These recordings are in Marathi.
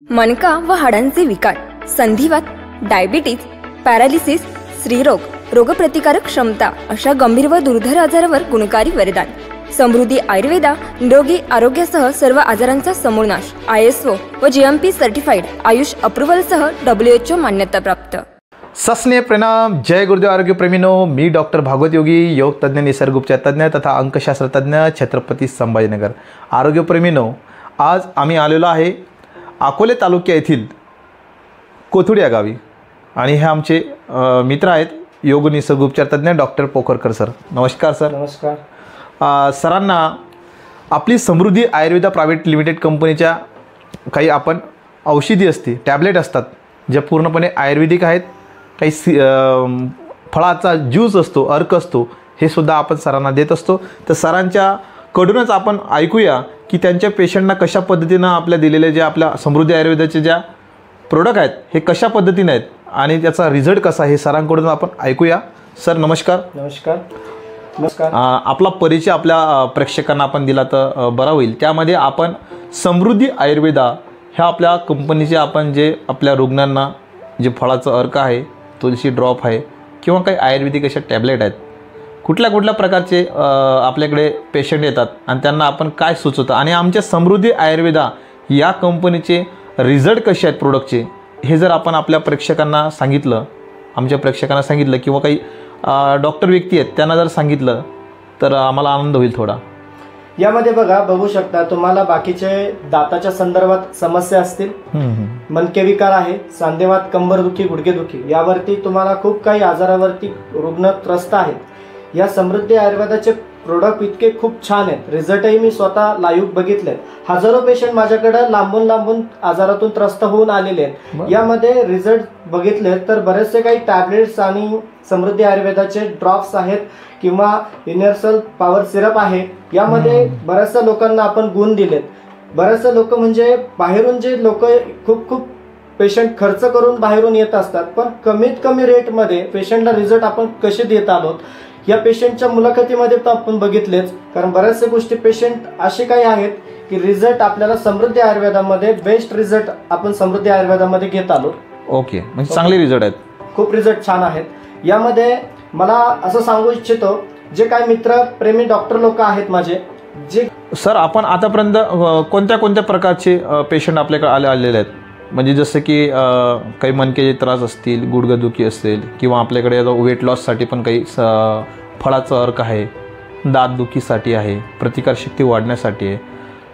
मणका व हाडांचे विकार, संधिवात, डायबिटीज, पॅरालिसिस, स्त्रीरोग, रोगप्रतिकारक क्षमता अशा गंभीर व दुर्धर आजारावर गुणकारी वरदान. समृद्धी आयुर्वेदा निरोगी आरोग्यासह सर्व आजारांचा समूळ नाश. ISO व GMP सर्टिफाईड, आयुष अप्रुव्हलसह WHO मान्यता प्राप्त. सस्ने प्रणाम. जय गुरुदेव आरोग्य प्रेमीनो. मी डॉक्टर भागवत योगी, योग तज्ञ, निसर्गोपचार तज्ञ तथा अंकशास्त्र तज्ञ, छत्रपती संभाजीनगर. आरोग्य प्रेमीनो, आज आम्ही आलेलो आहे अकोले तालुक्या येथील कोथुड या गावी आणि हे आमचे मित्र आहेत योग निसर्गोपचार तज्ञ डॉक्टर पोखरकर सर. नमस्कार सर. नमस्कार. सरांना आपली समृद्धी आयुर्वेदा प्रायव्हेट लिमिटेड कंपनीच्या काही आपण औषधी असते, टॅबलेट असतात ज्या पूर्णपणे आयुर्वेदिक आहेत. काही फळाचा ज्यूस असतो, अर्क असतो, हे सुद्धा आपण सरांना देत असतो. तर सरांच्या कडूनच आपण ऐकूया की त्यांच्या पेशंटना कशा पद्धतीनं आपल्या दिलेले जे आपल्या समृद्धी आयुर्वेदाचे ज्या प्रोडक्ट आहेत हे कशा पद्धतीने आहेत आणि त्याचा रिझल्ट कसा हे सरांकडून आपण ऐकूया. सर नमस्कार. नमस्कार. नमस्कार. आपला परिचय आपल्या प्रेक्षकांना आपण दिला तर बरा होईल. त्यामध्ये आपण समृद्धी आयुर्वेदा ह्या आपल्या कंपनीचे आपण जे आपल्या रुग्णांना जे फळाचं अर्क आहे, तुळशी ड्रॉप आहे किंवा काही आयुर्वेदिक अशा टॅबलेट आहेत, कुठल्या कुठल्या प्रकारचे आपल्याकडे पेशंट येतात आणि त्यांना आपण काय सुचवतं आणि आमच्या समृद्धी आयुर्वेदा या कंपनीचे रिझल्ट कसे आहेत प्रोडक्टचे, हे जर आपण आपल्या प्रेक्षकांना सांगितलं, आमच्या प्रेक्षकांना सांगितलं किंवा काही डॉक्टर व्यक्ती आहेत त्यांना जर सांगितलं तर आम्हाला आनंद होईल थोडा. यामध्ये बघू शकता तुम्हाला बाकीचे दाताच्या संदर्भात समस्या असतील, मनकेविकार आहे, सांधेवात, कंबरदुखी, गुडघेदुखी, यावरती तुम्हाला खूप काही आजारावरती रुग्ण त्रस्त आहेत. या समृद्धी आयुर्वेदाचे प्रोडक्ट इतके खूप छान आहेत. रिझल्टही मी स्वतः लाईव्ह बघितले. हजारो पेशंट माझ्याकडे लांबून लांबून आजारातून त्रस्त होऊन आलेले आहेत. यामध्ये रिझल्ट बघितले तर बरेचसे काही टॅबलेट्स आणि समृद्धी आयुर्वेदाचे ड्रॉप्स आहेत किंवा युनिव्हर्सल पॉवर सिरप आहे. यामध्ये बऱ्याचशा लोकांना आपण गुण दिलेत. बरेचसे लोक म्हणजे बाहेरून जे लोक खूप पेशंट खर्च करून बाहेरून येत असतात, पण कमीत कमी रेटमध्ये पेशंटला रिझल्ट आपण कसे देत आलोत या पेशंटच्या मुलाखतीमध्ये तर आपण बघितलेच. कारण बऱ्याचशा गोष्टी पेशंट असे काही आहेत की रिझल्ट आपल्याला समृद्धी आयुर्वेदामध्ये बेस्ट रिझल्ट आपण समृद्धी आयुर्वेदामध्ये घेत आलो. ओके, म्हणजे चांगले रिझल्ट आहेत, खूप रिझल्ट छान आहेत. यामध्ये मला असं सांगू इच्छितो, जे काही मित्र प्रेमी डॉक्टर लोक आहेत माझे, जे सर आपण आतापर्यंत कोणत्या कोणत्या प्रकारचे पेशंट आपल्याकडे आलेले आहेत, म्हणजे जसं की काही मणकेचे त्रास असतील, गुडघेदुखी असेल किंवा आपल्याकडे वेट लॉससाठी पण काही फळाचं अर्क आहे, दातदुखीसाठी आहे, प्रतिकारशक्ती वाढण्यासाठी आहे.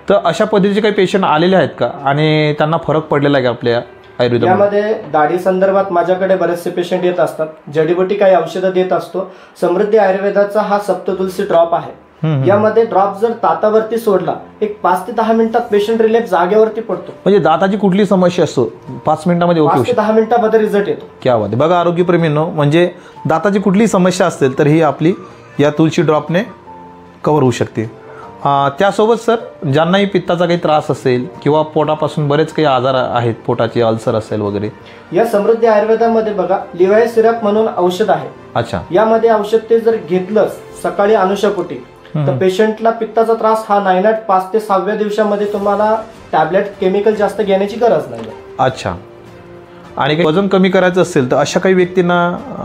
तर अशा पद्धतीचे काही पेशंट आलेले आहेत का आणि त्यांना फरक पडलेला आहे का आपल्या आयुर्वेदामध्ये? यामध्ये दाढी संदर्भात माझ्याकडे बरेचसे पेशंट येत असतात. जडीबुटी काही औषधं देत असतो. समृद्धी आयुर्वेदाचा हा सप्ततुलसी ड्रॉप आहे. यामध्ये ड्रॉप जर दातावरती सोडला, एक 5 ते 10 मिनिटात पेशंट रिलॅक्स जागेवरती पडतो. म्हणजे दाताची कुठली समस्या असतो 5 मिनिटांमध्ये ओके 5 ते 10 मिनिटांमध्ये रिझल्ट येतो. क्या बात आहे. बघा आरोग्यप्रेमींनो, म्हणजे दाताची कुठली समस्या असेल तर ही आपली या तुळशी ड्रॉपने कव्हर होऊ शकते. त्यासोबत सर ज्यांनाही पित्ताचा काही त्रास असेल किंवा पोटापासून बरेच काही आजार आहेत, पोटाचे अल्सर असेल वगैरे, या समृद्धी आयुर्वेदामध्ये बघा लिवाय सिरप म्हणून औषध आहे. अच्छा. यामध्ये औषध ते जर घेतलं सकाळी अनुषापोटी तर पेशंटला पित्ताचा त्रास हा नायनाट 5 ते 6व्या दिवसामध्ये तुम्हाला टॅबलेट केमिकल जास्त घेण्याची गरज नाही. अच्छा. आणि काही वजन कमी करायचं असेल तर अशा काही व्यक्तींना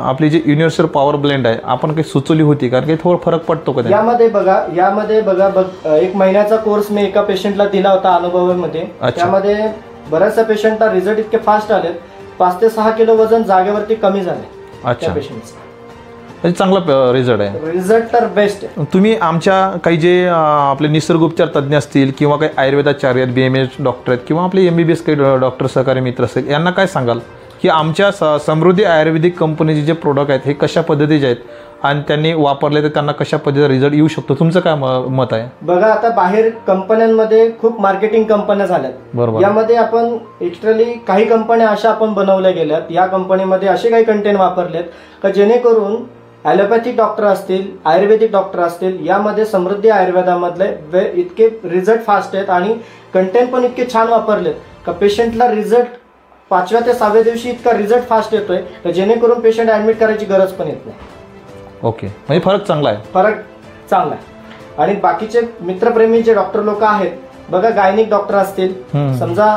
आपली जी युनिव्हर्सल पॉवर ब्लेंड आहे आपण काही सुचवली होती, कारण काही थोडा फरक पडतो का यामध्ये बघा 1 महिन्याचा कोर्स मी एका पेशंटला दिला होता अनुभवामध्ये. त्यामध्ये बऱ्याचशा पेशंटला रिझल्ट इतके फास्ट आले, 5 ते 6 किलो वजन जागेवरती कमी झाले. अच्छा. म्हणजे चांगला रिझल्ट आहे. रिझल्ट तर बेस्ट आहे. तुम्ही आमच्या काही जे आपले निसर्गोपचार तज्ज्ञ असतील किंवा काही आयुर्वेदाचार्य आहेत, BMS डॉक्टर आहेत किंवा आपले MBBS काही डॉक्टर सहकारी मित्र असतील, यांना काय सांगाल की आमच्या समृद्धी आयुर्वेदिक कंपनीचे जे प्रोडक्ट आहेत हे कशा पद्धतीचे आहेत आणि त्यांनी वापरले तर त्यांना कशा पद्धतीचा रिझल्ट येऊ शकतो? तुमचं काय मत आहे? बघा, आता बाहेर कंपन्यांमध्ये खूप मार्केटिंग कंपन्या झाल्यात. बरोबर. यामध्ये आपण एक्स्ट्राली काही कंपन्या अशा आपण बनवल्या गेल्यात, या कंपनीमध्ये असे काही कंटेंट वापरलेत का जेणेकरून ॲलोपॅथिक डॉक्टर असतील, आयुर्वेदिक डॉक्टर असतील, यामध्ये समृद्धी आयुर्वेदामधले इतके रिझल्ट फास्ट आहेत आणि कंटेंट पण इतके छान वापरलेत का पेशंटला रिझल्ट 5व्या ते 6व्या दिवशी इतका रिझल्ट फास्ट येतोय का जेणेकरून पेशंट ॲडमिट करायची गरज पण येत नाही. ओके, म्हणजे फरक चांगला आहे. फरक चांगला आहे. आणि बाकीचे मित्रप्रेमी जे डॉक्टर लोक आहेत बघा, गायनिक डॉक्टर असतील, समजा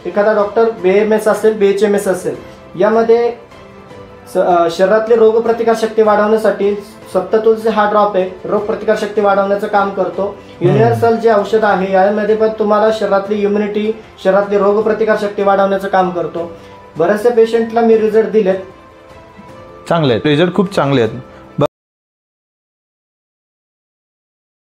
एखादा डॉक्टर BMS असेल, BHMS असेल, यामध्ये शरीरातली रोगप्रतिकार शक्ती वाढवण्यासाठी सप्त तुलसी हा ड्रॉप आहे, रोगप्रतिकार शक्ती वाढवण्याचं काम करतो. युनिव्हर्सल जे औषध आहे यामध्ये पण तुम्हाला शरीरातली इम्युनिटी, शरीरातली रोगप्रतिकार शक्ती वाढवण्याचं काम करतो. बऱ्याचशा पेशंटला मी रिझल्ट दिलेत. चांगले आहेत, रिझल्ट खूप चांगले आहेत.